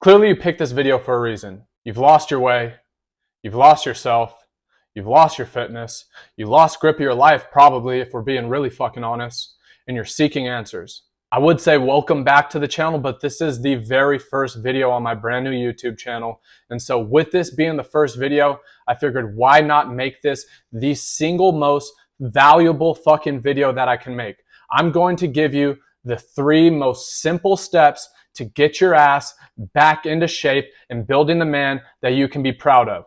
Clearly you picked this video for a reason. You've lost your way, you've lost yourself, you've lost your fitness, you lost grip of your life probably, if we're being really fucking honest, and you're seeking answers. I would say welcome back to the channel, but this is the very first video on my brand new YouTube channel. And so with this being the first video, I figured why not make this the single most valuable fucking video that I can make. I'm going to give you the 3 most simple steps to get your ass back into shape and building the man that you can be proud of.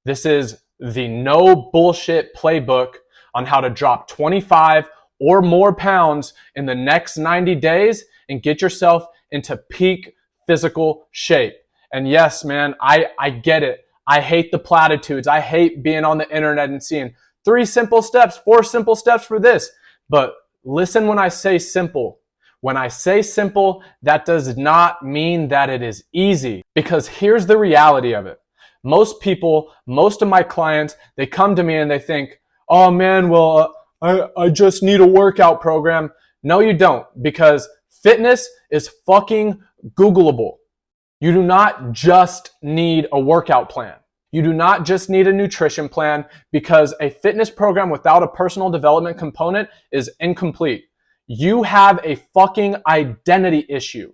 This is the no bullshit playbook on how to drop 25 or more pounds in the next 90 days and get yourself into peak physical shape. And yes, man, I get it. I hate the platitudes. I hate being on the internet and seeing 3 simple steps, 4 simple steps for this. But listen when I say simple. When I say simple, that does not mean that it is easy, because here's the reality of it. Most people, most of my clients, they come to me and they think, oh man, well, I just need a workout program. No, you don't, because fitness is fucking Googleable. You do not just need a workout plan. You do not just need a nutrition plan, because a fitness program without a personal development component is incomplete. You have a fucking identity issue.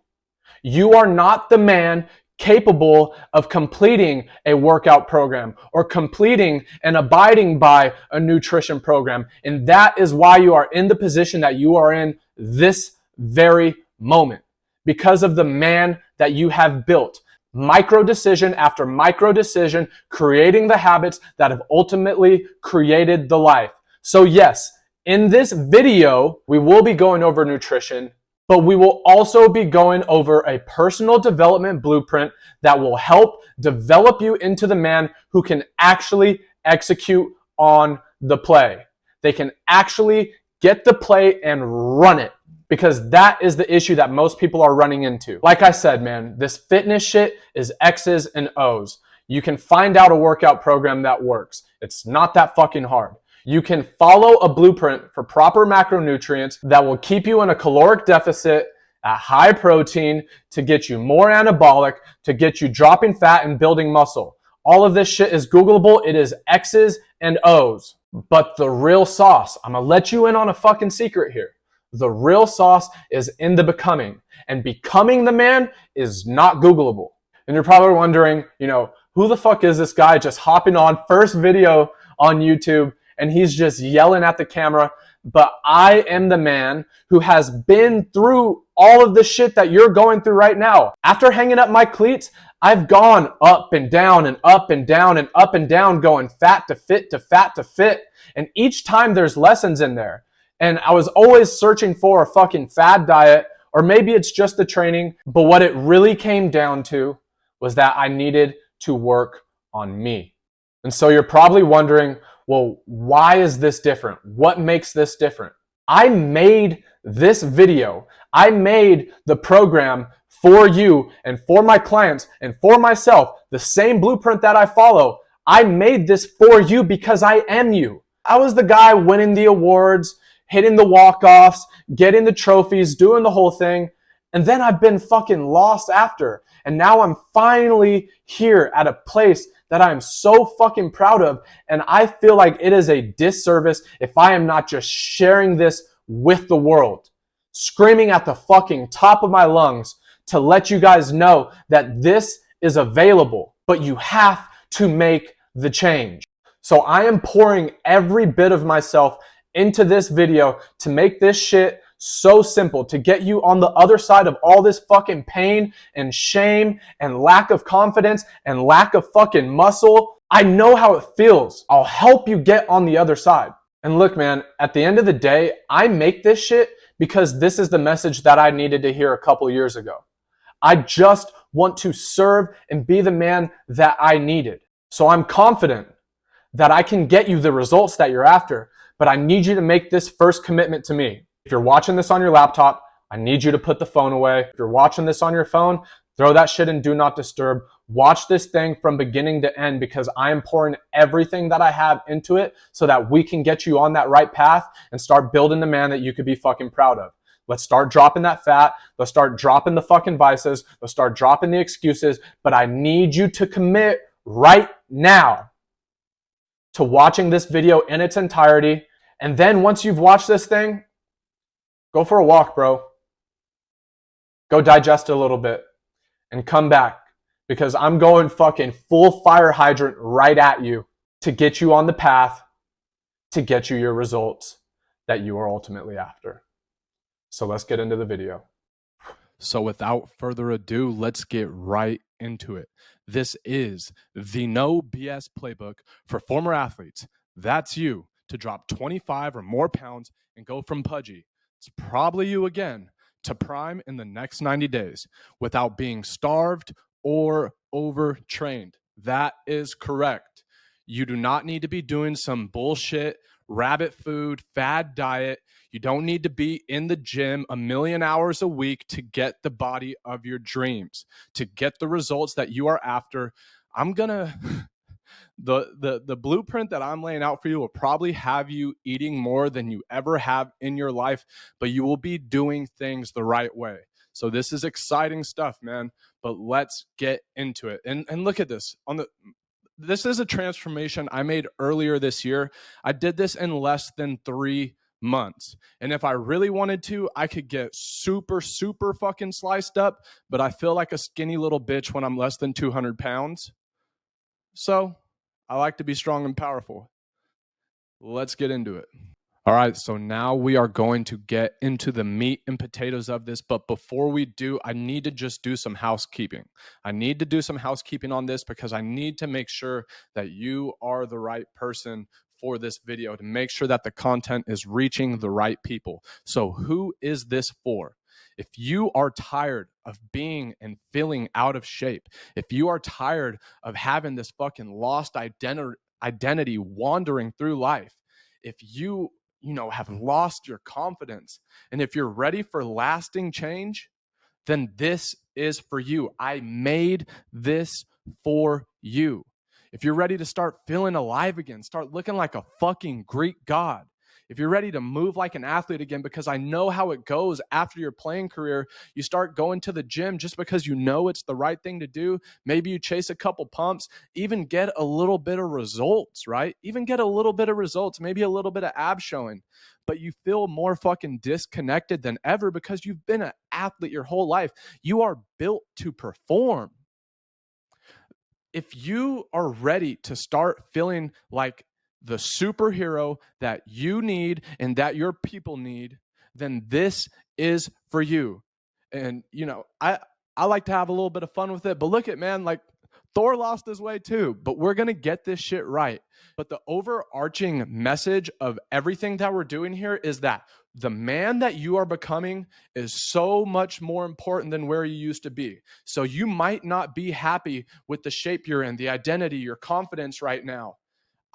You are not the man capable of completing a workout program or completing and abiding by a nutrition program. And that is why you are in the position that you are in this very moment, because of the man that you have built. Micro decision after micro decision, creating the habits that have ultimately created the life. So yes, in this video, we will be going over nutrition, but we will also be going over a personal development blueprint that will help develop you into the man who can actually execute on the play. They can actually get the play and run it, because that is the issue that most people are running into. Like I said, man, this fitness shit is X's and O's. You can find out a workout program that works. It's not that fucking hard. You can follow a blueprint for proper macronutrients that will keep you in a caloric deficit at high protein to get you more anabolic, to get you dropping fat and building muscle. All of this shit is Googleable. It is X's and O's. But the real sauce, I'm gonna let you in on a fucking secret here. The real sauce is in the becoming. And becoming the man is not Googleable. And you're probably wondering, who the fuck is this guy just hopping on first video on YouTube and he's just yelling at the camera? But I am the man who has been through all of the shit that you're going through right now. After hanging up my cleats, I've gone up and down and up and down and up and down, going fat to fit to fat to fit. And each time there's lessons in there. And I was always searching for a fucking fad diet, or maybe it's just the training. But what it really came down to was that I needed to work on me. And so you're probably wondering, well, why is this different? What makes this different? I made this video. I made the program for you and for my clients and for myself, the same blueprint that I follow. I made this for you because I am you. I was the guy winning the awards, hitting the walk-offs, getting the trophies, doing the whole thing. And then I've been fucking lost after. And now I'm finally here at a place that I'm so fucking proud of. And I feel like it is a disservice if I am not just sharing this with the world, screaming at the fucking top of my lungs to let you guys know that this is available, but you have to make the change. So I am pouring every bit of myself into this video to make this shit so simple, to get you on the other side of all this fucking pain and shame and lack of confidence and lack of fucking muscle. I know how it feels. I'll help you get on the other side. And look, man, at the end of the day, I make this shit because this is the message that I needed to hear a couple years ago. I just want to serve and be the man that I needed. So I'm confident that I can get you the results that you're after, but I need you to make this first commitment to me. If you're watching this on your laptop, I need you to put the phone away. If you're watching this on your phone, throw that shit in do not disturb. Watch this thing from beginning to end, because I am pouring everything that I have into it so that we can get you on that right path and start building the man that you could be fucking proud of. Let's start dropping that fat. Let's start dropping the fucking vices. Let's start dropping the excuses. But I need you to commit right now to watching this video in its entirety. And then once you've watched this thing, go for a walk, bro. Go digest a little bit and come back, because I'm going fucking full fire hydrant right at you to get you on the path to get you your results that you are ultimately after. So let's get into the video. So without further ado, let's get right into it. This is the No BS playbook for former athletes. That's you, to drop 25 or more pounds and go from pudgy, it's probably you again, to prime in the next 90 days without being starved or overtrained. That is correct. You do not need to be doing some bullshit rabbit food fad diet. You don't need to be in the gym 1,000,000 hours a week to get the body of your dreams, to get the results that you are after. I'm gonna the blueprint that I'm laying out for you will probably have you eating more than you ever have in your life, but you will be doing things the right way. So this is exciting stuff, man. But let's get into it. And look at this. This is a transformation I made earlier this year. I did this in less than 3 months. And if I really wanted to, I could get super, super fucking sliced up, but I feel like a skinny little bitch when I'm less than 200 pounds. So I like to be strong and powerful. Let's get into it. All right, so now we are going to get into the meat and potatoes of this. But before we do, I need to just do some housekeeping. I need to do some housekeeping on this because I need to make sure that you are the right person for this video, to make sure that the content is reaching the right people. So who is this for? If you are tired of being and feeling out of shape, if you are tired of having this fucking lost identity wandering through life, if you have lost your confidence, and if you're ready for lasting change, then this is for you. I made this for you. If you're ready to start feeling alive again, start looking like a fucking Greek god, if you're ready to move like an athlete again, because I know how it goes after your playing career, you start going to the gym just because you know it's the right thing to do. Maybe you chase a couple pumps, even get a little bit of results, right? Even get a little bit of results, maybe a little bit of abs showing, but you feel more fucking disconnected than ever because you've been an athlete your whole life. You are built to perform. If you are ready to start feeling like the superhero that you need and that your people need, then this is for you. And I like to have a little bit of fun with it, but look at, man, like Thor lost his way too, but we're going to get this shit right. But the overarching message of everything that we're doing here is that the man that you are becoming is so much more important than where you used to be. So you might not be happy with the shape you're in, the identity, your confidence right now.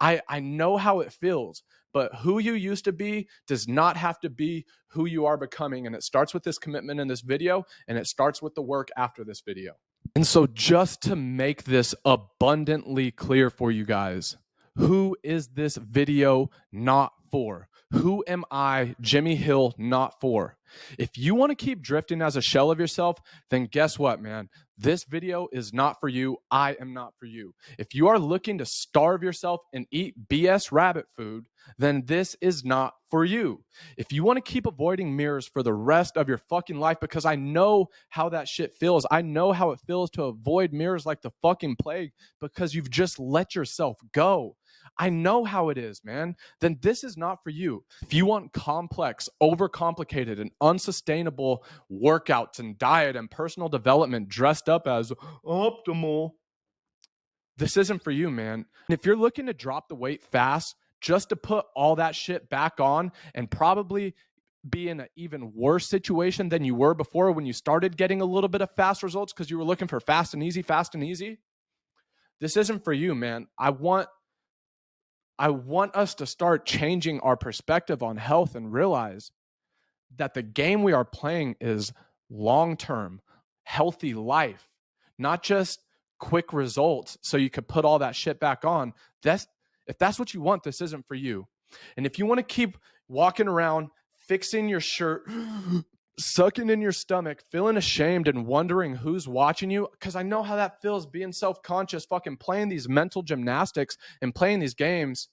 I know how it feels, but who you used to be does not have to be who you are becoming. And it starts with this commitment in this video, and it starts with the work after this video. And so just to make this abundantly clear for you guys, who is this video not for? Who am I, Jimmy Hill, not for? If you want to keep drifting as a shell of yourself, then guess what, man? This video is not for you. I am not for you. If you are looking to starve yourself and eat BS rabbit food, then this is not for you. If you want to keep avoiding mirrors for the rest of your fucking life, because I know how that shit feels. I know how it feels to avoid mirrors like the fucking plague because you've just let yourself go. I know how it is, man. Then this is not for you. If you want complex, overcomplicated, and unsustainable workouts and diet and personal development dressed up as optimal, this isn't for you, man. And if you're looking to drop the weight fast, just to put all that shit back on and probably be in an even worse situation than you were before when you started getting a little bit of fast results because you were looking for fast and easy, this isn't for you, man. I want us to start changing our perspective on health and realize that the game we are playing is long-term, healthy life, not just quick results so you could put all that shit back on. If that's what you want, this isn't for you. And if you want to keep walking around fixing your shirt sucking in your stomach, feeling ashamed and wondering who's watching you, because I know how that feels, being self-conscious, fucking playing these mental gymnastics and playing these games,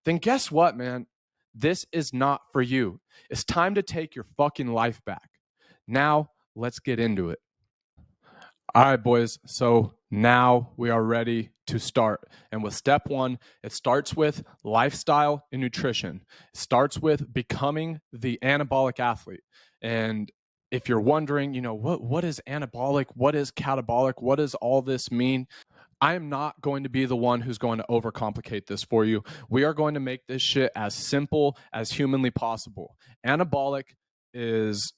then guess what, man? This is not for you. It's time to take your fucking life back. Now, let's get into it. All right, boys. So now we are ready to start. And with step one, it starts with lifestyle and nutrition. It starts with becoming the anabolic athlete. And if you're wondering, what is anabolic? What is catabolic? What does all this mean? I am not going to be the one who's going to overcomplicate this for you. We are going to make this shit as simple as humanly possible. Anabolic is,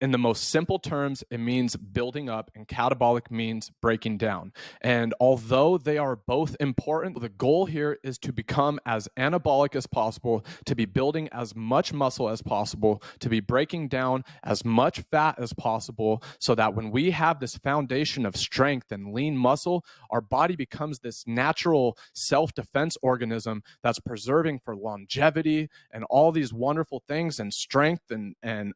in the most simple terms, it means building up, and catabolic means breaking down. And although they are both important, the goal here is to become as anabolic as possible, to be building as much muscle as possible, to be breaking down as much fat as possible, so that when we have this foundation of strength and lean muscle, our body becomes this natural self-defense organism that's preserving for longevity and all these wonderful things, and strength and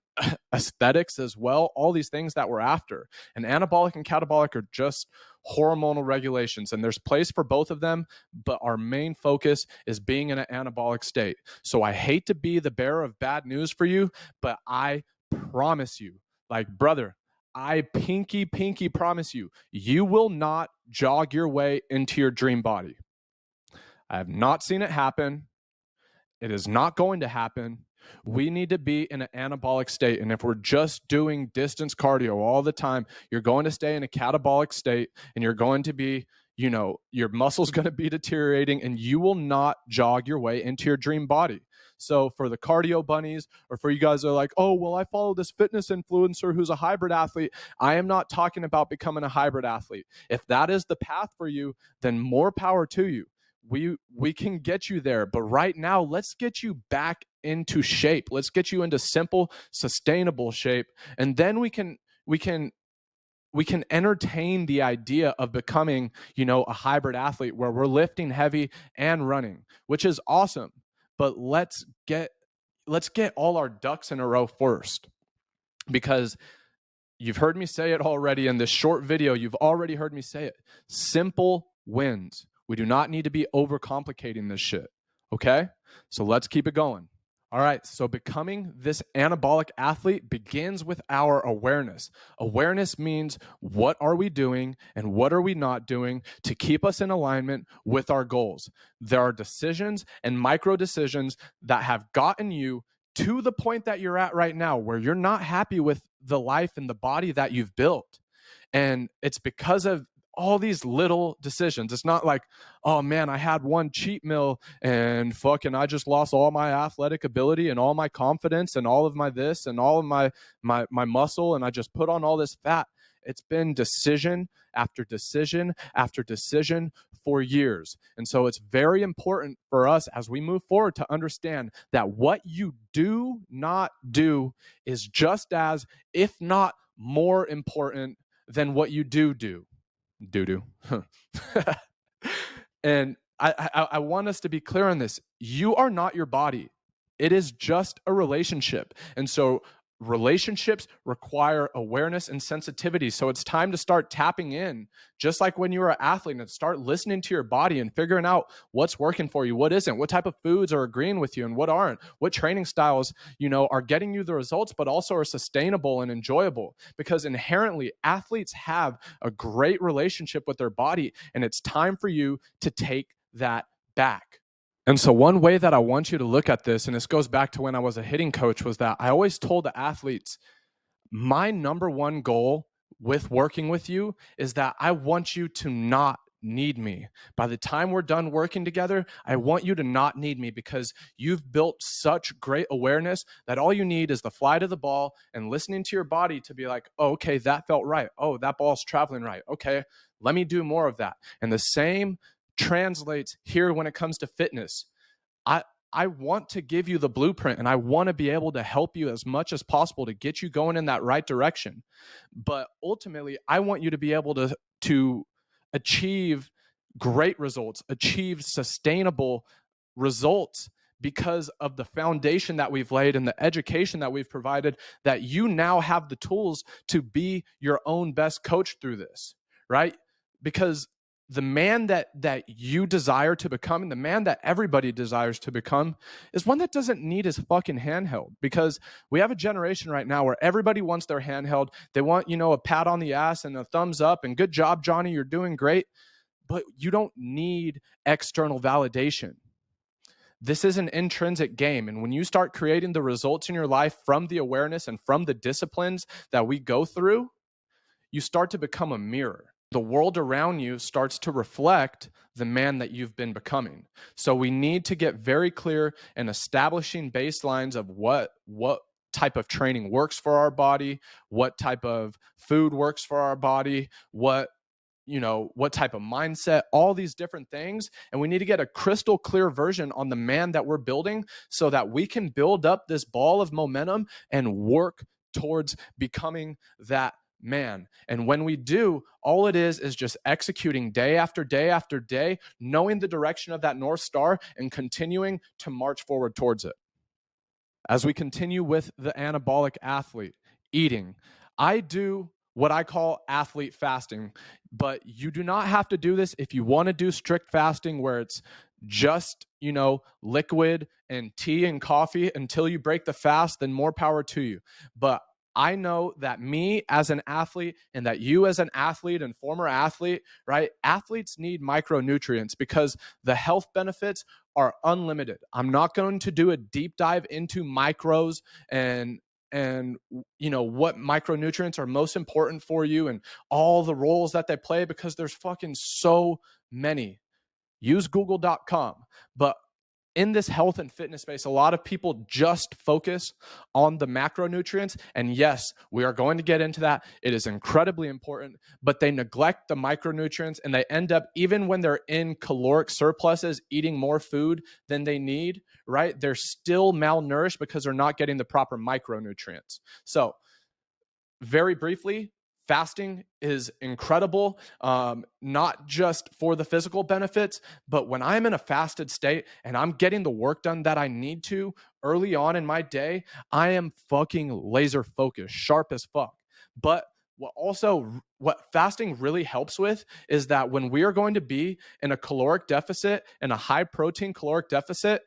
aesthetics as well, all these things that we're after. And anabolic and catabolic are just hormonal regulations, and there's place for both of them, but our main focus is being in an anabolic state. So I hate to be the bearer of bad news for you, but I promise you, like, brother, I pinky promise you, you will not jog your way into your dream body. I have not seen it happen. It is not going to happen. We need to be in an anabolic state. And if we're just doing distance cardio all the time, you're going to stay in a catabolic state, and you're going to be, your muscle's going to be deteriorating, and you will not jog your way into your dream body. So for the cardio bunnies, or for you guys that are like, oh, well, I follow this fitness influencer who's a hybrid athlete, I am not talking about becoming a hybrid athlete. If that is the path for you, then more power to you. We can get you there, but right now, let's get you back into shape. Let's get you into simple, sustainable shape, and then we can entertain the idea of becoming, a hybrid athlete where we're lifting heavy and running, which is awesome. But let's get all our ducks in a row first, because you've heard me say it already in this short video. You've already heard me say it. Simple wins. We do not need to be overcomplicating this shit. Okay? So let's keep it going. All right, so becoming this anabolic athlete begins with our awareness. Awareness means, what are we doing and what are we not doing to keep us in alignment with our goals? There are decisions and micro decisions that have gotten you to the point that you're at right now, where you're not happy with the life and the body that you've built. And it's because of all these little decisions. It's not like, oh man, I had one cheat meal and fucking I just lost all my athletic ability and all my confidence and all of my this and all of my muscle, and I just put on all this fat. It's been decision after decision after decision for years. And so it's very important for us as we move forward to understand that what you do not do is just as, if not more important than what you do. And I want us to be clear on this. You are not your body. It is just a relationship. And so relationships require awareness and sensitivity. So it's time to start tapping in, just like when you were an athlete, and start listening to your body and figuring out what's working for you, what isn't, what type of foods are agreeing with you and what aren't, what training styles, are getting you the results, but also are sustainable and enjoyable. Because inherently, athletes have a great relationship with their body, and it's time for you to take that back. And so one way that I want you to look at this, and this goes back to when I was a hitting coach, was that I always told the athletes, my number one goal with working with you is that I want you to not need me. By the time we're done working together, I want you to not need me, because you've built such great awareness that all you need is the flight of the ball and listening to your body to be like, oh, okay, that felt right. Oh, that ball's traveling right. Okay, let me do more of that. And the same translates here when it comes to fitness. I want to give you the blueprint, and I want to be able to help you as much as possible to get you going in that right direction. But ultimately, I want you to be able to achieve great results, achieve sustainable results, because of the foundation that we've laid and the education that we've provided, that you now have the tools to be your own best coach through this, right? Because the man that you desire to become, and the man that everybody desires to become, is one that doesn't need his fucking handheld. Because we have a generation right now where everybody wants their handheld. They want, a pat on the ass and a thumbs up and good job, Johnny, you're doing great. But you don't need external validation. This is an intrinsic game. And when you start creating the results in your life from the awareness and from the disciplines that we go through, you start to become a mirror. The world around you starts to reflect the man that you've been becoming. So we need to get very clear in establishing baselines of what type of training works for our body, what type of food works for our body, what type of mindset, all these different things. And we need to get a crystal clear version on the man that we're building so that we can build up this ball of momentum and work towards becoming that man. And when we do, all it is just executing day after day after day, knowing the direction of that North Star and continuing to march forward towards it. As we continue with the anabolic athlete, eating, I do what I call athlete fasting, but you do not have to do this if you want to do strict fasting where it's just, liquid and tea and coffee until you break the fast, then more power to you. But I know that me as an athlete and that you as an athlete and former athlete, right? Athletes need micronutrients because the health benefits are unlimited. I'm not going to do a deep dive into micros and what micronutrients are most important for you and all the roles that they play, because there's fucking so many. Use google.com. But in this health and fitness space, a lot of people just focus on the macronutrients. And yes, we are going to get into that. It is incredibly important, but they neglect the micronutrients and they end up, even when they're in caloric surpluses, eating more food than they need, right? They're still malnourished because they're not getting the proper micronutrients. So very briefly, fasting is incredible, not just for the physical benefits, but when I'm in a fasted state and I'm getting the work done that I need to early on in my day, I am fucking laser focused, sharp as fuck. But what fasting really helps with is that when we are going to be in a caloric deficit, in a high protein caloric deficit,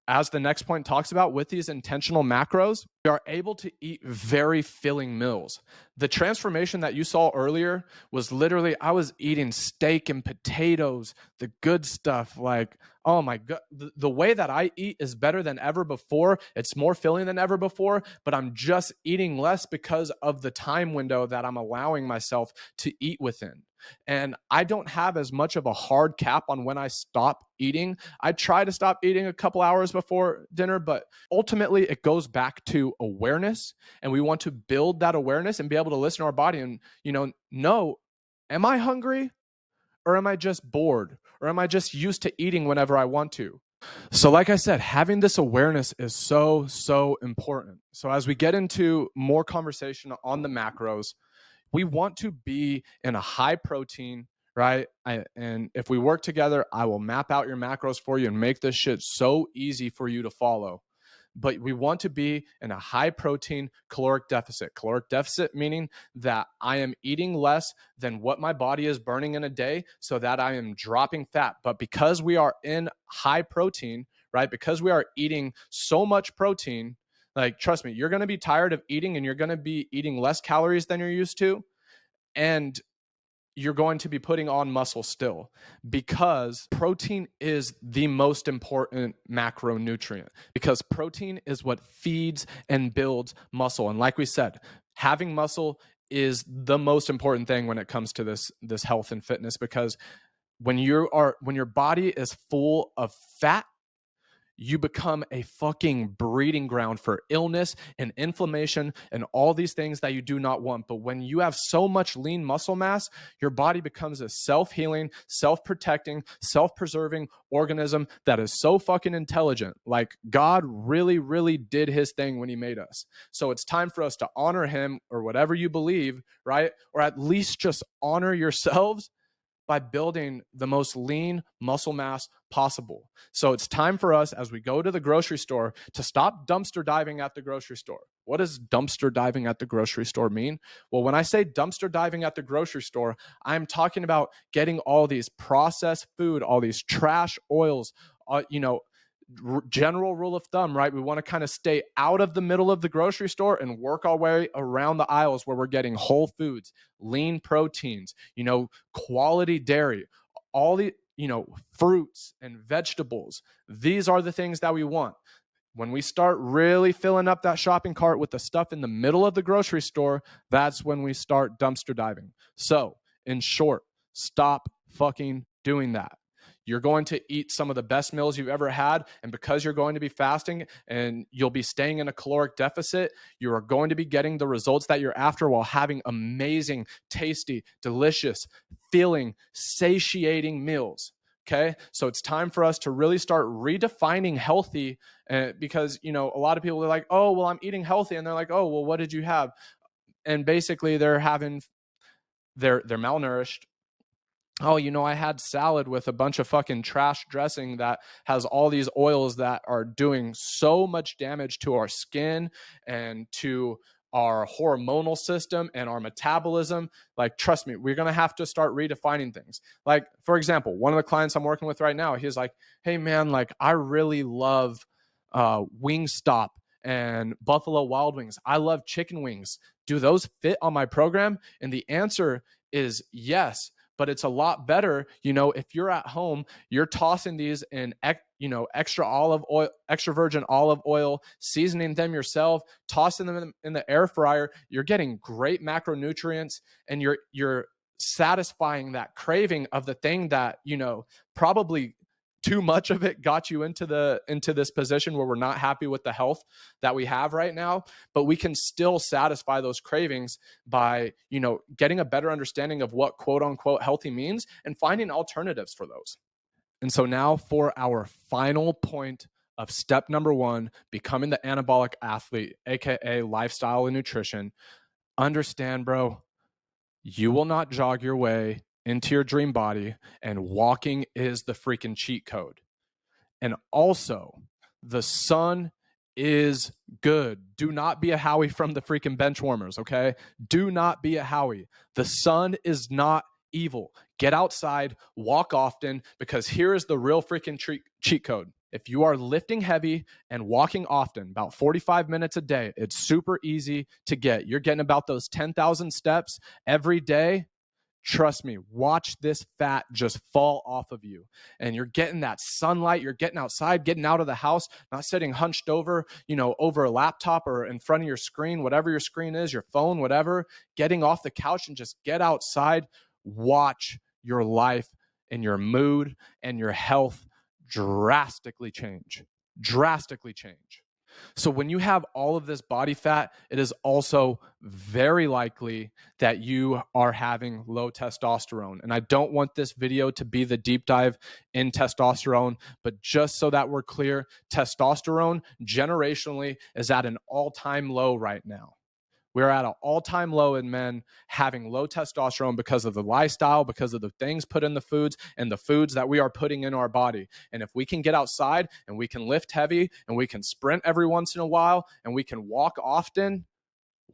as the next point talks about with these intentional macros, we are able to eat very filling meals. The transformation that you saw earlier was literally, I was eating steak and potatoes, the good stuff. Like, oh my God, the way that I eat is better than ever before. It's more filling than ever before, but I'm just eating less because of the time window that I'm allowing myself to eat within. And I don't have as much of a hard cap on when I stop eating. I try to stop eating a couple hours before dinner, but ultimately it goes back to awareness. And we want to build that awareness and be able to listen to our body and, know, am I hungry or am I just bored? Or am I just used to eating whenever I want to? So like I said, having this awareness is so, so important. So as we get into more conversation on the macros, we want to be in a high protein, right? And if we work together, I will map out your macros for you and make this shit so easy for you to follow. But we want to be in a high protein caloric deficit. Caloric deficit meaning that I am eating less than what my body is burning in a day so that I am dropping fat. But because we are in high protein, right? Because we are eating so much protein, like, trust me, you're going to be tired of eating and you're going to be eating less calories than you're used to. And you're going to be putting on muscle still, because protein is the most important macronutrient, because protein is what feeds and builds muscle. And like we said, having muscle is the most important thing when it comes to this health and fitness, because when your body is full of fat, you become a fucking breeding ground for illness and inflammation and all these things that you do not want. But when you have so much lean muscle mass, your body becomes a self-healing, self-protecting, self-preserving organism that is so fucking intelligent. Like, God really, really did his thing when he made us. So it's time for us to honor him, or whatever you believe, right? Or at least just honor yourselves by building the most lean muscle mass possible. So it's time for us, as we go to the grocery store, to stop dumpster diving at the grocery store. What does dumpster diving at the grocery store mean? Well, when I say dumpster diving at the grocery store, I'm talking about getting all these processed food, all these trash oils, general rule of thumb, right? We want to kind of stay out of the middle of the grocery store and work our way around the aisles where we're getting whole foods, lean proteins, quality dairy, all the, fruits and vegetables. These are the things that we want. When we start really filling up that shopping cart with the stuff in the middle of the grocery store, that's when we start dumpster diving. So, in short, stop fucking doing that. You're going to eat some of the best meals you've ever had. And because you're going to be fasting and you'll be staying in a caloric deficit, you are going to be getting the results that you're after while having amazing, tasty, delicious, feeling, satiating meals. Okay. So it's time for us to really start redefining healthy, because, a lot of people are like, oh, well, I'm eating healthy. And they're like, oh, well, what did you have? And basically they're malnourished. Oh, I had salad with a bunch of fucking trash dressing that has all these oils that are doing so much damage to our skin and to our hormonal system and our metabolism. Like, trust me, we're going to have to start redefining things. Like, for example, one of the clients I'm working with right now, he's like, hey man, like I really love Wingstop and Buffalo Wild Wings. I love chicken wings. Do those fit on my program? And the answer is yes. But it's a lot better, if you're at home, you're tossing these in, extra olive oil, extra virgin olive oil, seasoning them yourself, tossing them in the air fryer. You're getting great macronutrients, and you're satisfying that craving of the thing that, probably too much of it got you into this position where we're not happy with the health that we have right now. But we can still satisfy those cravings by, getting a better understanding of what quote unquote healthy means and finding alternatives for those. And so now for our final point of step number 1, becoming the anabolic athlete, aka lifestyle and nutrition. Understand, bro, you will not jog your way into your dream body, and walking is the freaking cheat code. And also, the sun is good. Do not be a Howie from the freaking bench warmers, okay? Do not be a Howie. The sun is not evil. Get outside, walk often, because here is the real freaking cheat code. If you are lifting heavy and walking often, about 45 minutes a day, it's super easy to get. You're getting about those 10,000 steps every day. Trust me, watch this fat just fall off of you. And you're getting that sunlight. You're getting outside, getting out of the house, not sitting hunched over, over a laptop or in front of your screen, whatever your screen is, your phone, whatever, getting off the couch and just get outside. Watch your life and your mood and your health drastically change. So when you have all of this body fat, it is also very likely that you are having low testosterone. And I don't want this video to be the deep dive in testosterone, but just so that we're clear, testosterone generationally is at an all-time low right now. We're at an all-time low in men having low testosterone because of the lifestyle, because of the things put in the foods and the foods that we are putting in our body. And if we can get outside and we can lift heavy and we can sprint every once in a while and we can walk often,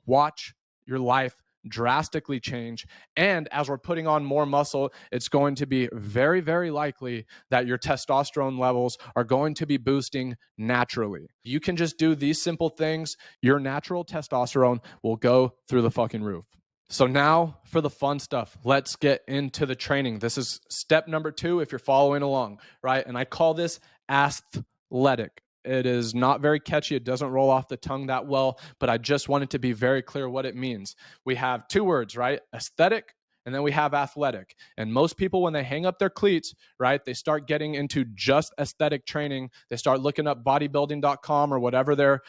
watch your life drastically change. And as we're putting on more muscle, it's going to be very, very likely that your testosterone levels are going to be boosting naturally. You can just do these simple things. Your natural testosterone will go through the fucking roof. So now for the fun stuff, let's get into the training. This is step number 2 if you're following along, right? And I call this Aesthletic. It is not very catchy. It doesn't roll off the tongue that well, but I just wanted to be very clear what it means. We have 2 words, right? Aesthetic, and then we have athletic. And most people, when they hang up their cleats, right, they start getting into just aesthetic training. They start looking up bodybuilding.com or whatever their,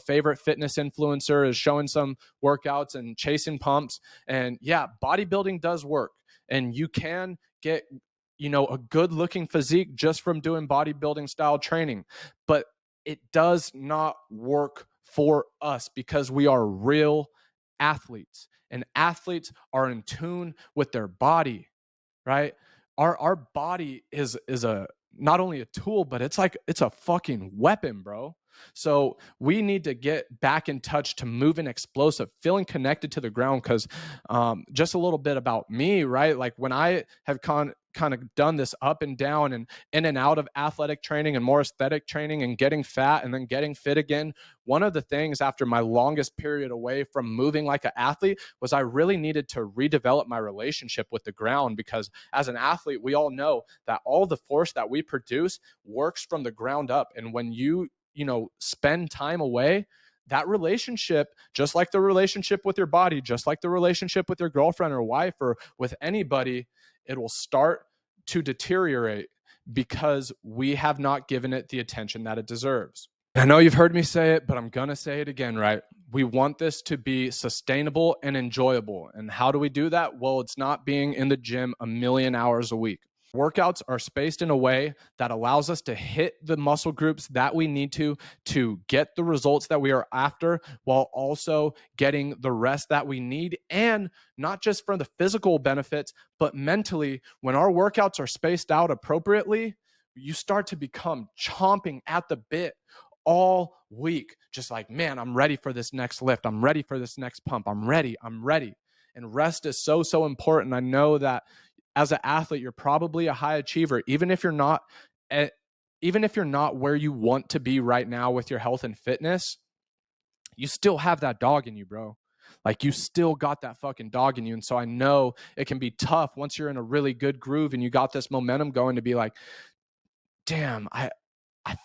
favorite fitness influencer is showing some workouts and chasing pumps. And yeah, bodybuilding does work. And you can get, a good looking physique just from doing bodybuilding style training. But it does not work for us because we are real athletes, and athletes are in tune with their body, right? our body is a not only a tool, but it's a fucking weapon, bro. So we need to get back in touch to moving explosive, feeling connected to the ground. Because just a little bit about me, right? Like when I have kind of done this up and down and in and out of athletic training and more aesthetic training and getting fat and then getting fit again, one of the things after my longest period away from moving like an athlete was I really needed to redevelop my relationship with the ground, because as an athlete, we all know that all the force that we produce works from the ground up. And when you spend time away, that relationship, just like the relationship with your body, just like the relationship with your girlfriend or wife or with anybody, it will start to deteriorate because we have not given it the attention that it deserves. I know you've heard me say it, but I'm going to say it again, right? We want this to be sustainable and enjoyable. And how do we do that? Well, it's not being in the gym a million hours a week. Workouts are spaced in a way that allows us to hit the muscle groups that we need to get the results that we are after, while also getting the rest that we need. And not just for the physical benefits, but mentally, when our workouts are spaced out appropriately, you start to become chomping at the bit all week. Just like, man, I'm ready for this next lift. I'm ready for this next pump. I'm ready. And rest is so, so important. I know that as an athlete, you're probably a high achiever, even if you're not where you want to be right now with your health and fitness. You still have that dog in you, bro. Like, you still got that fucking dog in you. And so I know it can be tough once you're in a really good groove and you got this momentum going to be like, damn, I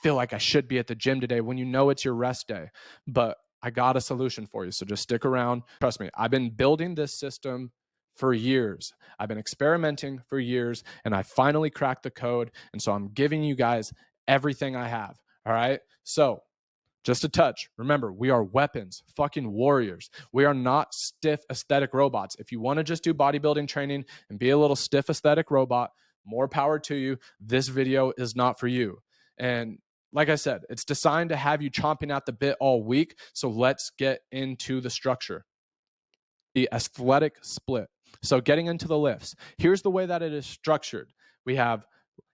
feel like I should be at the gym today, when you know it's your rest day. But I got a solution for you. So just stick around. Trust me, I've been building this system for years. I've been experimenting for years, and I finally cracked the code. And so I'm giving you guys everything I have. All right. So just a touch. Remember, we are weapons, fucking warriors. We are not stiff aesthetic robots. If you want to just do bodybuilding training and be a little stiff aesthetic robot, more power to you. This video is not for you. And like I said, it's designed to have you chomping at the bit all week. So let's get into the structure. The aesthetic split. So getting into the lifts, here's the way that it is structured. We have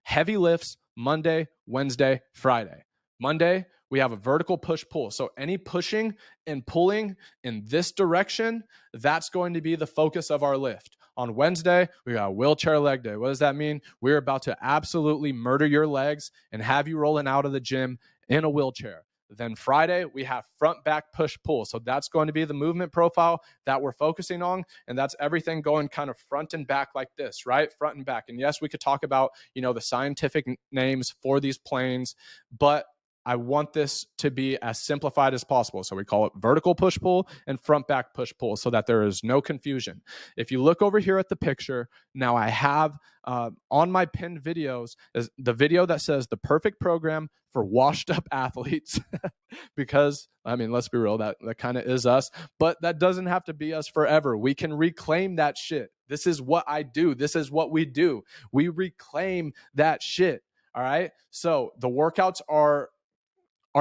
heavy lifts Monday, Wednesday, Friday. Monday, we have a vertical push-pull. So any pushing and pulling in this direction, that's going to be the focus of our lift. On Wednesday, we got a wheelchair leg day. What does that mean? We're about to absolutely murder your legs and have you rolling out of the gym in a wheelchair. Then Friday, we have front, back, push, pull. So that's going to be the movement profile that we're focusing on. And that's everything going kind of front and back like this, right? Front and back. And yes, we could talk about, the scientific names for these planes, but I want this to be as simplified as possible. So we call it vertical push-pull and front back push-pull so that there is no confusion. If you look over here at the picture, now I have on my pinned videos is the video that says the perfect program for washed up athletes because, let's be real, that kind of is us, but that doesn't have to be us forever. We can reclaim that shit. This is what I do. This is what we do. We reclaim that shit. All right. So the workouts are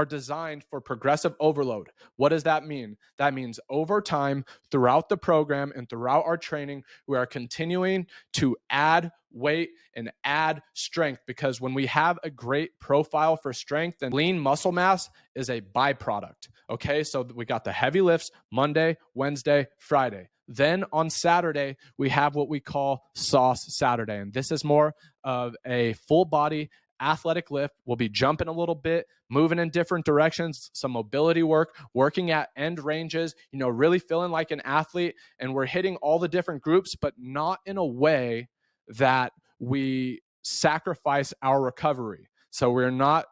designed for progressive overload. What does that mean? That means over time, throughout the program and throughout our training, we are continuing to add weight and add strength, because when we have a great profile for strength, then lean muscle mass is a byproduct. Okay, so we got the heavy lifts Monday, Wednesday, Friday. Then on Saturday, we have what we call Sauce Saturday. And this is more of a full body athletic lift. We'll be jumping a little bit, moving in different directions, some mobility work, working at end ranges, really feeling like an athlete. And we're hitting all the different groups, but not in a way that we sacrifice our recovery. So we're not,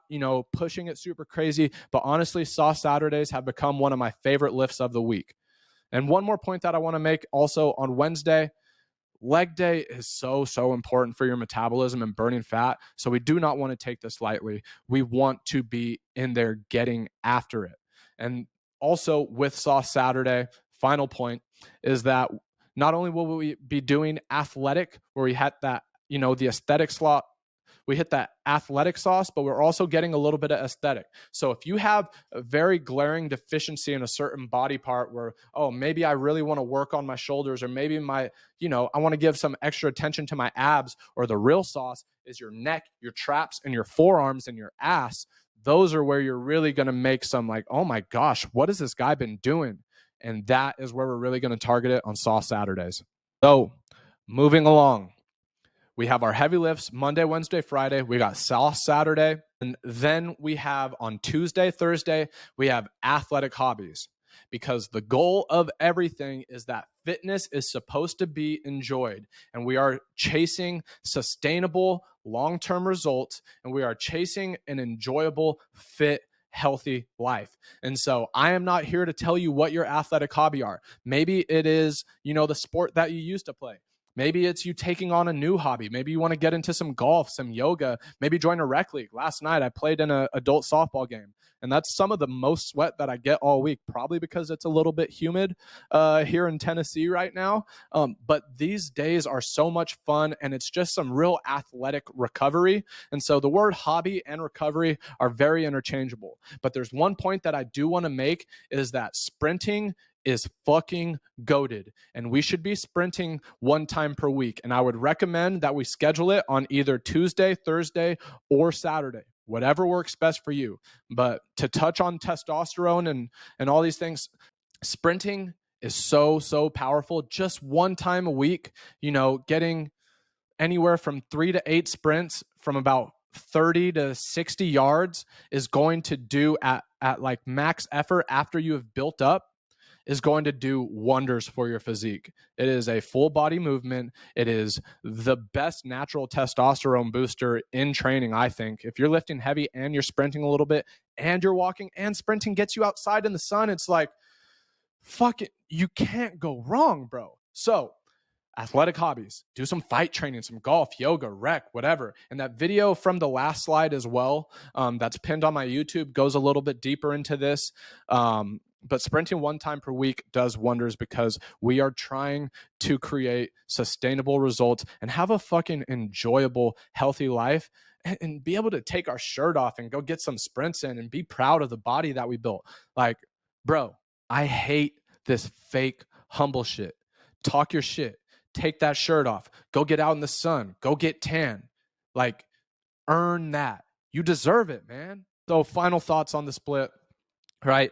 pushing it super crazy. But honestly, Sauce Saturdays have become one of my favorite lifts of the week. And one more point that I want to make also on Wednesday, leg day is so, so important for your metabolism and burning fat. So we do not want to take this lightly. We want to be in there getting after it. And also with Sauce Saturday, final point is that not only will we be doing athletic, where we had that, the aesthetic slot, we hit that athletic sauce, but we're also getting a little bit of aesthetic. So if you have a very glaring deficiency in a certain body part where, oh, maybe I really want to work on my shoulders, or maybe I want to give some extra attention to my abs, or the real sauce is your neck, your traps, and your forearms and your ass. Those are where you're really going to make some like, oh my gosh, what has this guy been doing? And that is where we're really going to target it on Sauce Saturdays. So moving along, we have our heavy lifts Monday, Wednesday, Friday. We got Sauce Saturday. And then we have on Tuesday, Thursday, we have athletic hobbies, because the goal of everything is that fitness is supposed to be enjoyed. And we are chasing sustainable long-term results, and we are chasing an enjoyable, fit, healthy life. And so I am not here to tell you what your athletic hobby are. Maybe it is, the sport that you used to play. Maybe it's you taking on a new hobby. Maybe you want to get into some golf, some yoga, maybe join a rec league. Last night I played in an adult softball game, and that's some of the most sweat that I get all week, probably because it's a little bit humid here in Tennessee right now. But these days are so much fun, and it's just some real athletic recovery. And so the word hobby and recovery are very interchangeable. But there's one point that I do want to make, is that sprinting is fucking goated, and we should be sprinting 1 time per week. And I would recommend that we schedule it on either Tuesday, Thursday, or Saturday, whatever works best for you. But to touch on testosterone and all these things, sprinting is so powerful. Just 1 time a week, getting anywhere from 3 to 8 sprints from about 30 to 60 yards is going to do at like max effort after you have built up, is going to do wonders for your physique. It is a full body movement. It is the best natural testosterone booster in training, I think. If you're lifting heavy and you're sprinting a little bit and you're walking, and sprinting gets you outside in the sun, it's like, fuck it, you can't go wrong, bro. So athletic hobbies, do some fight training, some golf, yoga, rec, whatever. And that video from the last slide as well, that's pinned on my YouTube, goes a little bit deeper into this. But sprinting 1 time per week does wonders, because we are trying to create sustainable results and have a fucking enjoyable, healthy life, and be able to take our shirt off and go get some sprints in and be proud of the body that we built. Like, bro, I hate this fake humble shit. Talk your shit. Take that shirt off. Go get out in the sun. Go get tan. Like, earn that. You deserve it, man. So final thoughts on the split. Right?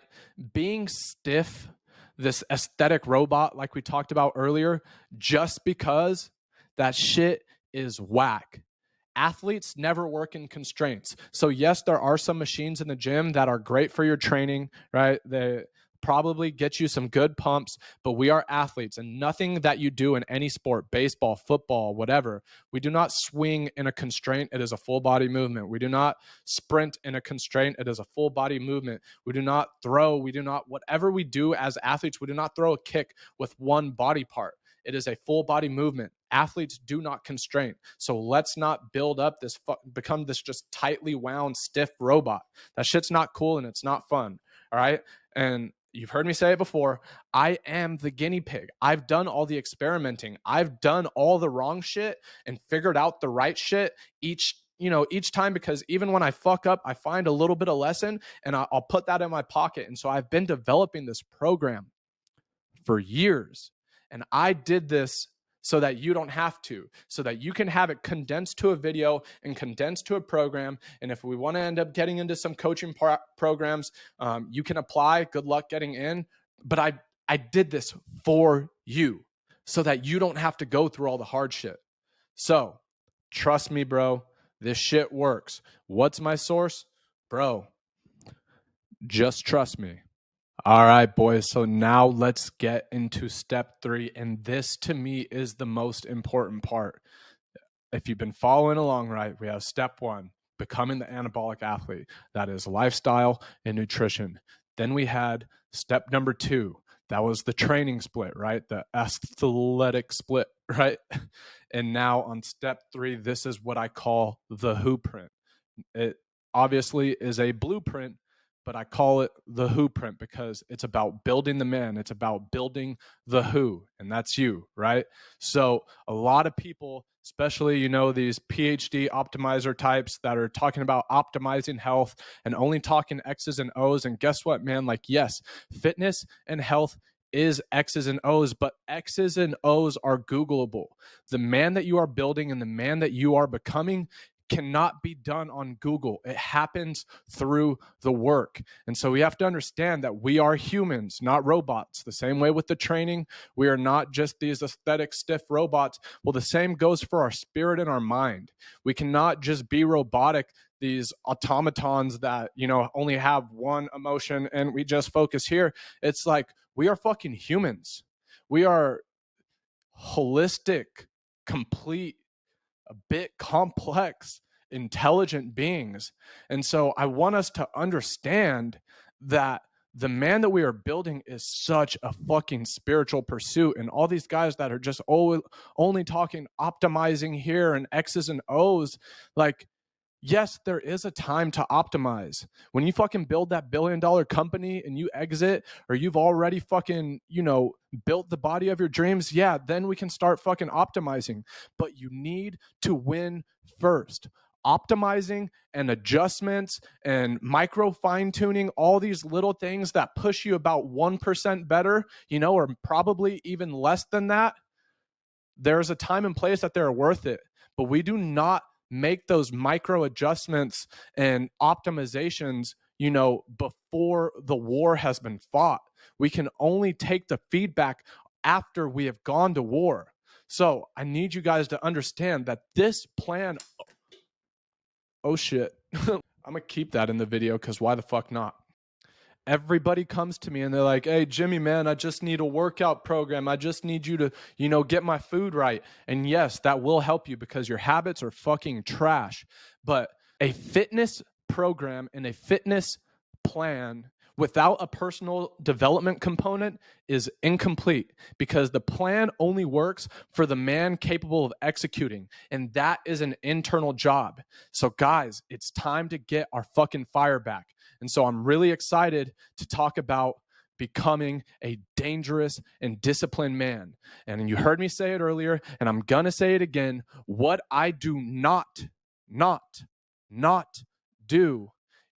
Being stiff, this aesthetic robot like we talked about earlier, just because that shit is whack. Athletes never work in constraints. So yes, there are some machines in the gym that are great for your training, right? They probably get you some good pumps, but we are athletes, and nothing that you do in any sport, baseball, football, whatever, we do not swing in a constraint. It is a full body movement. We do not sprint in a constraint. It is a full body movement. We do not throw. Whatever we do as athletes, we do not throw a kick with one body part. It is a full body movement. Athletes do not constrain. So let's not build up become this just tightly wound, stiff robot. That shit's not cool, and it's not fun. All right. And you've heard me say it before. I am the guinea pig. I've done all the experimenting. I've done all the wrong shit and figured out the right shit each time, because even when I fuck up, I find a little bit of lesson, and I'll put that in my pocket. And so I've been developing this program for years, and I did this so that you don't have to, so that you can have it condensed to a video and condensed to a program. And if we want to end up getting into some coaching programs, you can apply. Good luck getting in. But I did this for you so that you don't have to go through all the hard shit. So trust me, bro, this shit works. What's my source? Bro, just trust me. All right, boys. So now let's get into step 3. And this to me is the most important part. If you've been following along, right, we have step 1, becoming the anabolic athlete. That is lifestyle and nutrition. Then we had step number 2. That was the training split, right? The aesthetic split, right? And now on step 3, this is what I call the who print. It obviously is a blueprint, but I call it the who print because it's about building the man. It's about building the who, and that's you, right? So a lot of people especially, you know, these PhD optimizer types that are talking about optimizing health and only talking X's and O's. And guess what, man? Like, yes, fitness and health is X's and O's, but X's and O's are Googleable. The man that you are building and the man that you are becoming cannot be done on Google. It happens through the work. And so we have to understand that we are humans, not robots. The same way with the training, we are not just these aesthetic, stiff robots. Well, the same goes for our spirit and our mind. We cannot just be robotic, these automatons that, you know, only have one emotion and we just focus here. It's like we are fucking humans. We are holistic, complete, a bit complex, intelligent beings. And so I want us to understand that the man that we are building is such a fucking spiritual pursuit. And all these guys that are just only talking optimizing here and X's and O's, like, yes, there is a time to optimize. When you fucking build that $1 billion company and you exit, or you've already fucking, you know, built the body of your dreams, yeah, then we can start fucking optimizing. But you need to win first. Optimizing and adjustments and micro fine tuning, all these little things that push you about 1% better, you know, or probably even less than that. There's a time and place that they're worth it. But we do not make those micro adjustments and optimizations, you know, before the war has been fought. We can only take the feedback after we have gone to war. So I need you guys to understand that this plan, oh shit, I'm gonna keep that in the video because why the fuck not? Everybody comes to me and they're like, hey, Jimmy, man, I just need a workout program. I just need you to, you know, get my food right. And yes, that will help you because your habits are fucking trash. But a fitness program and a fitness plan without a personal development component is incomplete because the plan only works for the man capable of executing. And that is an internal job. So guys, it's time to get our fucking fire back. And so I'm really excited to talk about becoming a dangerous and disciplined man. And you heard me say it earlier, and I'm going to say it again. What I do not do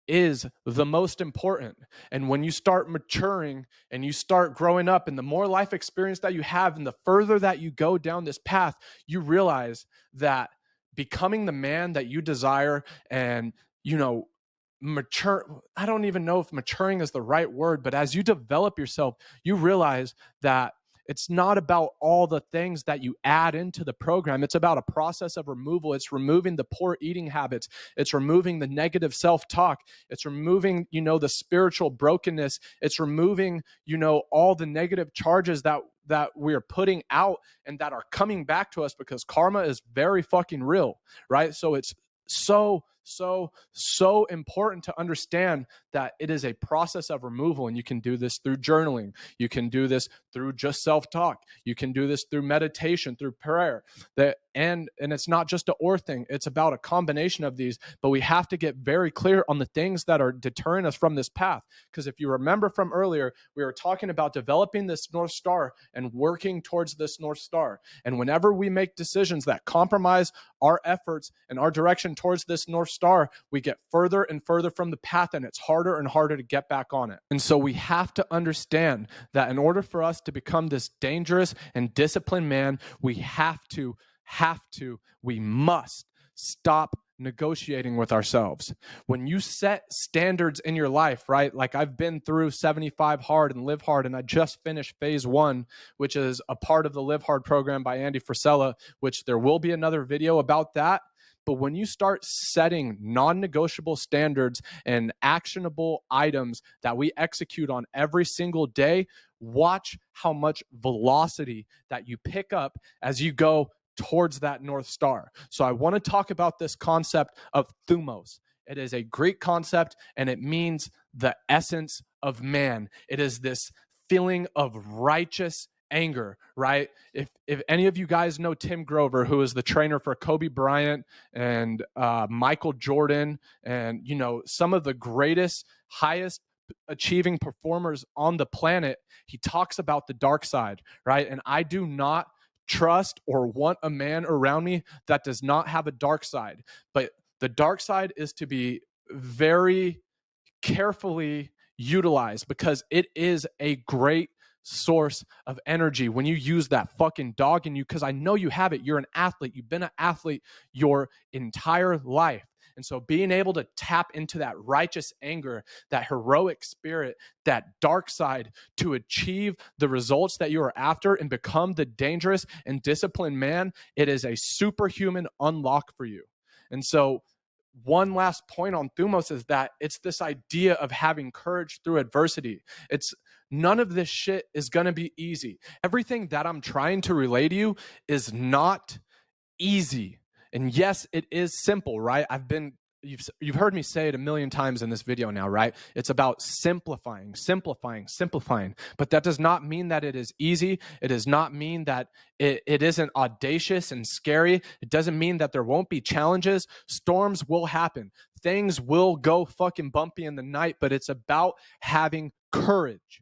is the most important. And when you start maturing and you start growing up, and the more life experience that you have and the further that you go down this path, you realize that becoming the man that you desire and, you know, mature, I don't even know if maturing is the right word, but as you develop yourself, you realize that it's not about all the things that you add into the program. It's about a process of removal. It's removing the poor eating habits. It's removing the negative self-talk. It's removing, you know, the spiritual brokenness. It's removing, you know, all the negative charges that we're putting out and that are coming back to us because karma is very fucking real, right? So it's so important to understand that it is a process of removal, and you can do this through journaling. You can do this through just self-talk. You can do this through meditation, through prayer. And it's not just a or thing. It's about a combination of these, but we have to get very clear on the things that are deterring us from this path. Because if you remember from earlier, we were talking about developing this North Star and working towards this North Star. And whenever we make decisions that compromise our efforts and our direction towards this North Star, we get further and further from the path, and it's harder and harder to get back on it. And so we have to understand that in order for us to become this dangerous and disciplined man, we we must stop negotiating with ourselves. When you set standards in your life, right? Like I've been through 75 hard and live hard, and I just finished phase 1, which is a part of the Live Hard program by Andy Frisella, which there will be another video about that. But when you start setting non-negotiable standards and actionable items that we execute on every single day, watch how much velocity that you pick up as you go towards that North Star. So I want to talk about this concept of thumos. It is a Greek concept, and it means the essence of man. It is this feeling of righteous anger, right? If any of you guys know Tim Grover, who is the trainer for Kobe Bryant and Michael Jordan, and, you know, some of the greatest, highest achieving performers on the planet, he talks about the dark side, right? And I do not trust or want a man around me that does not have a dark side. But the dark side is to be very carefully utilized, because it is a great source of energy when you use that fucking dog in you, because I know you have it. You're an athlete. You've been an athlete your entire life. And so being able to tap into that righteous anger, that heroic spirit, that dark side to achieve the results that you are after and become the dangerous and disciplined man, it is a superhuman unlock for you. And so one last point on Thumos is that it's this idea of having courage through adversity. It's none of this shit is going to be easy. Everything that I'm trying to relay to you is not easy. And yes, it is simple, right? You've heard me say it a million times in this video now, right? It's about simplifying. But that does not mean that it is easy. It does not mean that it isn't audacious and scary. It doesn't mean that there won't be challenges. Storms will happen. Things will go fucking bumpy in the night, but it's about having courage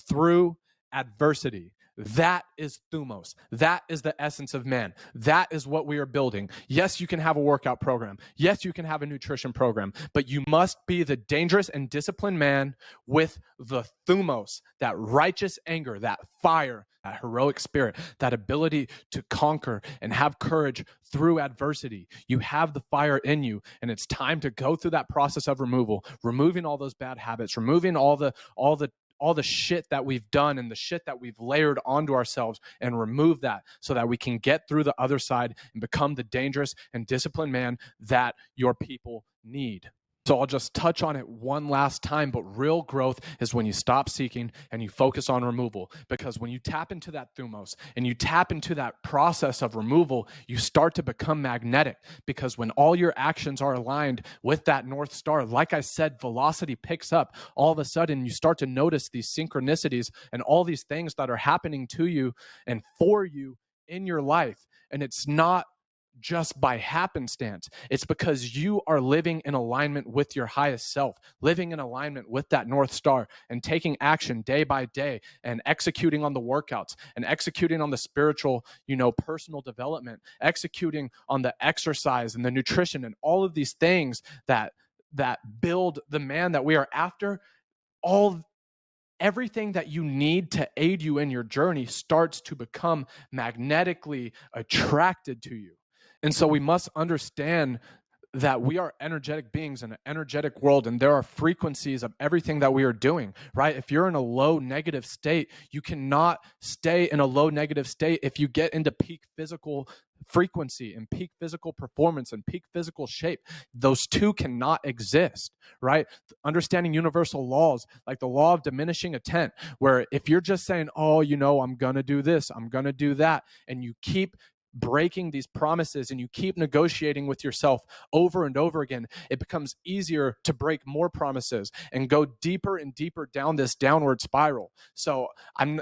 through adversity. That is Thumos. That is the essence of man. That is what we are building. Yes, you can have a workout program. Yes, you can have a nutrition program, but you must be the dangerous and disciplined man with the Thumos, that righteous anger, that fire, that heroic spirit, that ability to conquer and have courage through adversity. You have the fire in you, and it's time to go through that process of removing all those bad habits, removing all the shit that we've done and the shit that we've layered onto ourselves, and remove that so that we can get through the other side and become the dangerous and disciplined man that your people need. So I'll just touch on it one last time, but real growth is when you stop seeking and you focus on removal. Because when you tap into that Thumos and you tap into that process of removal, you start to become magnetic, because when all your actions are aligned with that North Star, like I said, velocity picks up. All of a sudden, you start to notice these synchronicities and all these things that are happening to you and for you in your life. And it's not just by happenstance. It's because you are living in alignment with your highest self, living in alignment with that North Star, and taking action day by day, and executing on the workouts, and executing on the spiritual, personal development, executing on the exercise and the nutrition and all of these things that build the man that we are after. Everything that you need to aid you in your journey starts to become magnetically attracted to you. And so we must understand that we are energetic beings in an energetic world, and there are frequencies of everything that we are doing, right? If you're in a low negative state, you cannot stay in a low negative state if you get into peak physical frequency and peak physical performance and peak physical shape. Those two cannot exist, right? Understanding universal laws like the law of diminishing intent, where if you're just saying, I'm going to do this, I'm going to do that, and you keep breaking these promises and you keep negotiating with yourself over and over again, it becomes easier to break more promises and go deeper and deeper down this downward spiral. So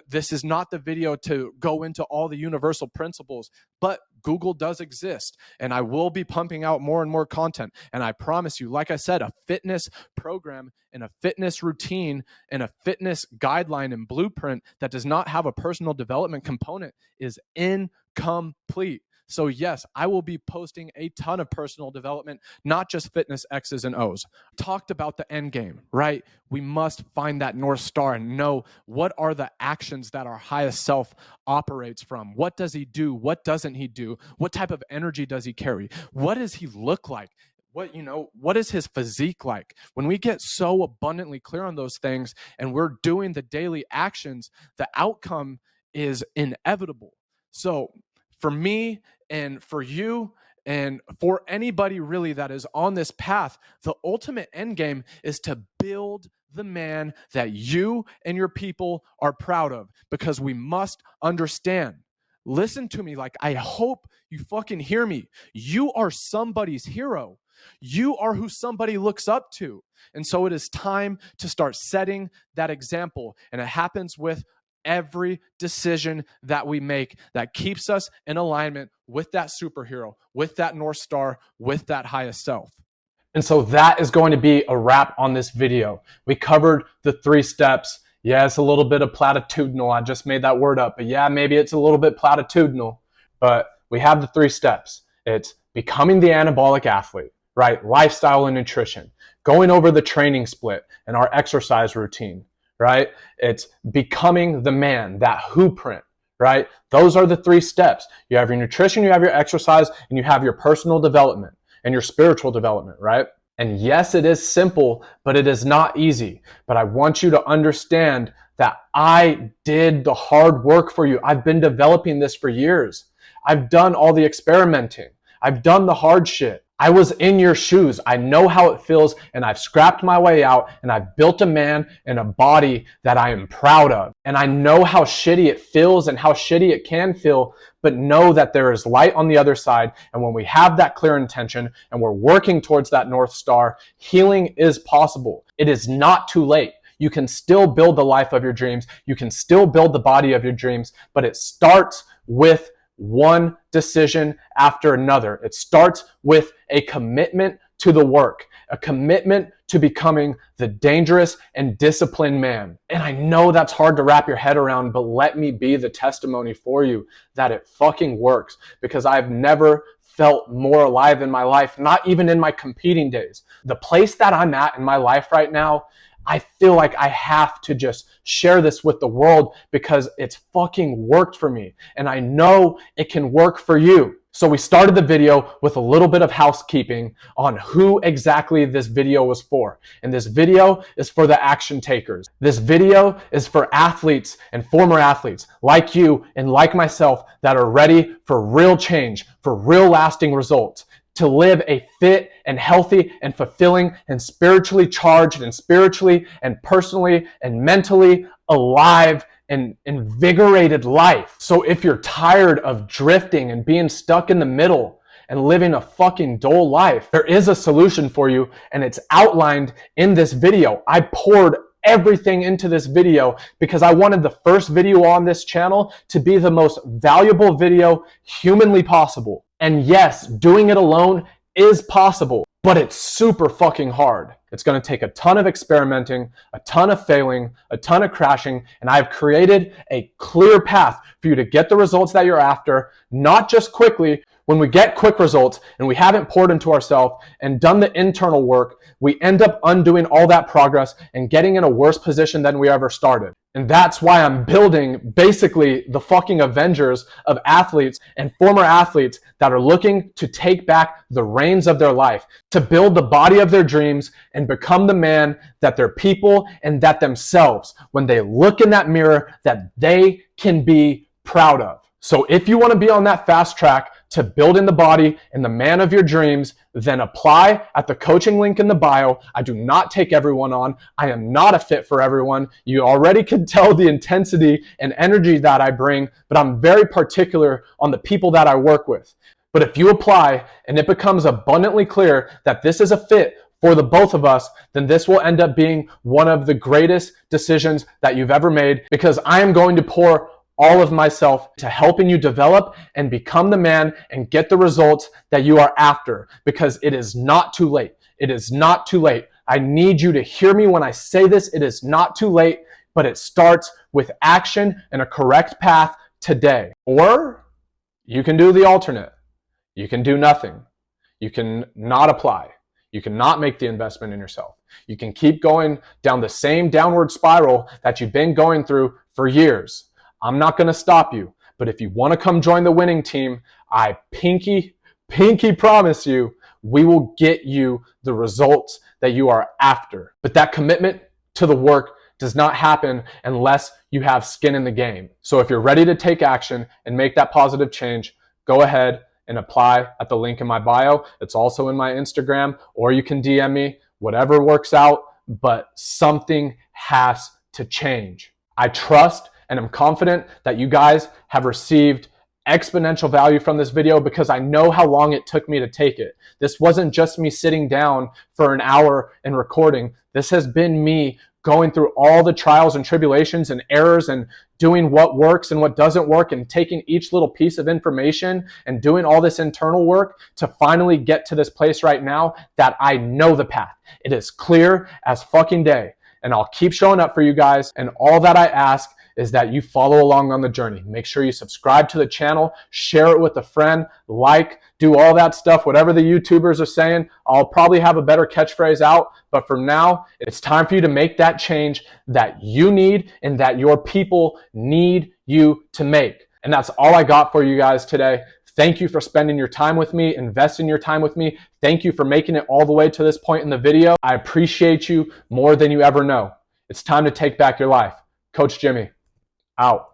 this is not the video to go into all the universal principles, but Google does exist, and I will be pumping out more and more content. And I promise you, like I said, a fitness program and a fitness routine and a fitness guideline and blueprint that does not have a personal development component is incomplete. So yes, I will be posting a ton of personal development, not just fitness X's and O's. Talked about the end game, right? We must find that North Star and know what are the actions that our highest self operates from. What does he do? What doesn't he do? What type of energy does he carry? What does he look like? What is his physique like? When we get so abundantly clear on those things and we're doing the daily actions, the outcome is inevitable. So for me and for you and for anybody really that is on this path, the ultimate end game is to build the man that you and your people are proud of, because we must understand. Listen to me, like I hope you fucking hear me. You are somebody's hero. You are who somebody looks up to. And so it is time to start setting that example. And it happens with every decision that we make that keeps us in alignment with that superhero, with that North Star, with that highest self. And so that is going to be a wrap on this video. We covered the 3 steps. Yeah, it's a little bit of platitudinal. I just made that word up. But yeah, maybe it's a little bit platitudinal. But we have the 3 steps. It's becoming the anabolic athlete, right? Lifestyle and nutrition, going over the training split and our exercise routine, right? It's becoming the man, that whoprint, right? Those are the 3 steps. You have your nutrition, you have your exercise, and you have your personal development and your spiritual development, right? And yes, it is simple, but it is not easy. But I want you to understand that I did the hard work for you. I've been developing this for years. I've done all the experimenting. I've done the hard shit. I was in your shoes. I know how it feels, and I've scrapped my way out, and I've built a man and a body that I am proud of. And I know how shitty it feels and how shitty it can feel, but know that there is light on the other side. And when we have that clear intention and we're working towards that North Star, healing is possible. It is not too late. You can still build the life of your dreams. You can still build the body of your dreams, but it starts with one decision after another. It starts with a commitment to the work, a commitment to becoming the dangerous and disciplined man. And I know that's hard to wrap your head around, but let me be the testimony for you that it fucking works, because I've never felt more alive in my life, not even in my competing days. The place that I'm at in my life right now, I feel like I have to just share this with the world because it's fucking worked for me. And I know it can work for you. So we started the video with a little bit of housekeeping on who exactly this video was for. And this video is for the action takers. This video is for athletes and former athletes like you and like myself that are ready for real change, for real lasting results, to live a fit and healthy and fulfilling and spiritually charged and spiritually and personally and mentally alive and invigorated life. So if you're tired of drifting and being stuck in the middle and living a fucking dull life, there is a solution for you, and it's outlined in this video. I poured everything into this video because I wanted the first video on this channel to be the most valuable video humanly possible. And yes, doing it alone is possible, but it's super fucking hard. It's going to take a ton of experimenting, a ton of failing, a ton of crashing, and I've created a clear path for you to get the results that you're after, not just quickly. When we get quick results and we haven't poured into ourselves and done the internal work, we end up undoing all that progress and getting in a worse position than we ever started. And that's why I'm building basically the fucking Avengers of athletes and former athletes that are looking to take back the reins of their life, to build the body of their dreams and become the man that their people and that themselves, when they look in that mirror, that they can be proud of. So if you want to be on that fast track to building the body and the man of your dreams, then apply at the coaching link in the bio. I do not take everyone on. I am not a fit for everyone. You already can tell the intensity and energy that I bring, but I'm very particular on the people that I work with. But if you apply and it becomes abundantly clear that this is a fit for the both of us, then this will end up being one of the greatest decisions that you've ever made, because I am going to pour all of myself to helping you develop and become the man and get the results that you are after, because it is not too late. It is not too late. I need you to hear me when I say this. It is not too late, but it starts with action and a correct path today. Or you can do the alternate. You can do nothing. You can not apply. You cannot make the investment in yourself. You can keep going down the same downward spiral that you've been going through for years. I'm not going to stop you, but if you want to come join the winning team, I pinky promise you, we will get you the results that you are after. But that commitment to the work does not happen unless you have skin in the game. So if you're ready to take action and make that positive change, go ahead and apply at the link in my bio. It's also in my Instagram, or you can DM me, whatever works out, but something has to change. I trust and I'm confident that you guys have received exponential value from this video, because I know how long it took me to take it. This wasn't just me sitting down for an hour and recording. This has been me going through all the trials and tribulations and errors and doing what works and what doesn't work, and taking each little piece of information and doing all this internal work to finally get to this place right now that I know the path. It is clear as fucking day. and I'll keep showing up for you guys. And all that I ask is that you follow along on the journey. Make sure you subscribe to the channel, share it with a friend, like, do all that stuff, whatever the YouTubers are saying. I'll probably have a better catchphrase out, but for now, it's time for you to make that change that you need and that your people need you to make. And that's all I got for you guys today. Thank you for spending your time with me, investing your time with me. Thank you for making it all the way to this point in the video. I appreciate you more than you ever know. It's time to take back your life. Coach Jimmy, out.